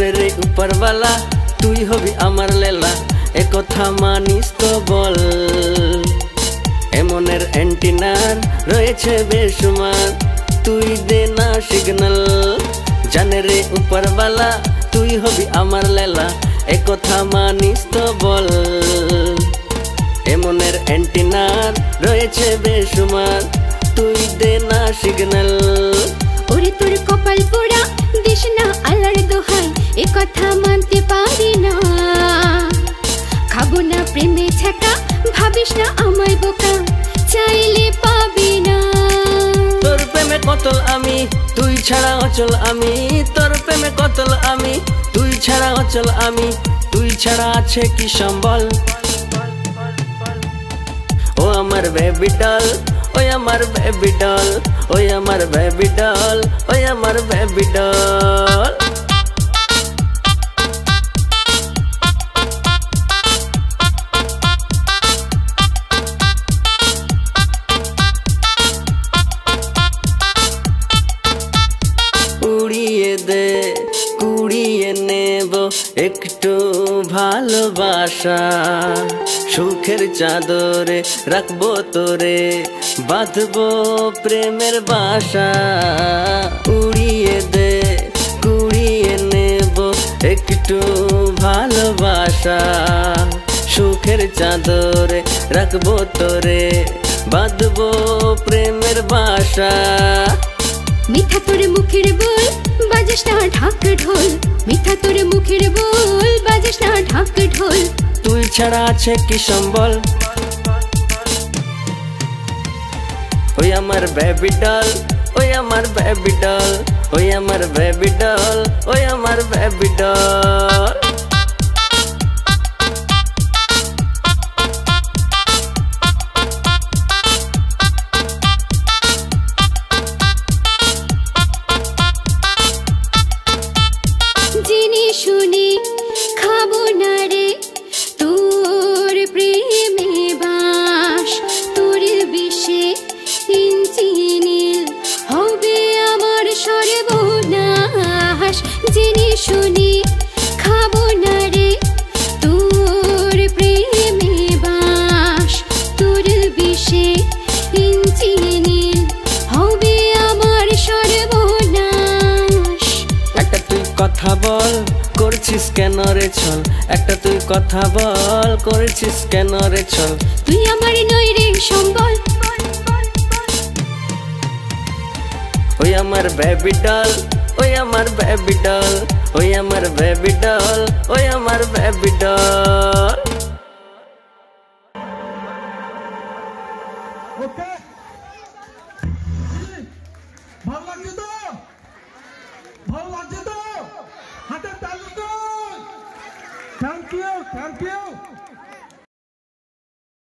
ওরে রে উপরওয়ালা তুই হবি আমার লেলা এ কথা মানিস তো বল এমনের অ্যান্টিনার রয়েছে বেশুমার তুই দে না সিগন্যাল জানে রে উপরওয়ালা তুই হবি আমার লেলা এ কথা মানিস তো বল এমনের অ্যান্টিনার রয়েছে বেশুমার তুই দে না সিগন্যাল ওরে তোর কপাল পোড়া দিস না আল্লাহর দোহাই এ কথা মানতে পারি না খাবো না প্রেমে ছ্যাঁকা ভাবিস না আমায় বোকা চাইলে পাবি না তোর প্রেমে কতল আমি তুই ছাড়া অচল আমি তোর প্রেমে কতল আমি তুই ছাড়া অচল আমি তুই ছাড়া আছে কি সম্বল ও আমার বেবি ডল ওই আমার বেবি ডল ওই আমার বেবি ডল ওই আমার বেবি ডল উড়িয়ে দে কুড়িয়ে নেব একটু ভালোবাসা সুখের চাদরে রাখবো তোরে বাঁধবো প্রেমের বাসা উড়িয়ে দে কুড়িয়ে নেব একটু ভালোবাসা সুখের চাদরে রাখবো তোরে বাঁধবো প্রেমের বাসা মিঠা তোর মুখের বল বাজিস না ঢাক ঢোল মিঠা তোর মুখের বল বাজিস না ঢাক ঢোল তুই ছাড়া আছে কি সম্বল ওই আমার বেবি ডল ওই আমার বেবি ডল ওই আমার বেবি ডল ওই আমার বেবি ডল জেনে শুনে খাবো না রে তোর প্রেমে বাস তোর বিষে ইঞ্চি নীল হবে আমার সর্বনাশ জেনে শুনে খাবো না রে তোর প্রেমে বাস তোর বিষে ইঞ্চি নীল হবে আমার সর্বনাশ একটা তুই কথা বল করছিস কেন রে ছল একটা তুই কথা বল করছিস কেন রে ছল তুই আমার নই রে সম্বল ওই আমার বেবি ডল ওই আমার বেবি ডল ওই আমার বেবি ডল ওই আমার বেবি ডল ওকে ভালো লাগছে তো ভালো লাগছে তো হাতের তালি তো থ্যাংক ইউ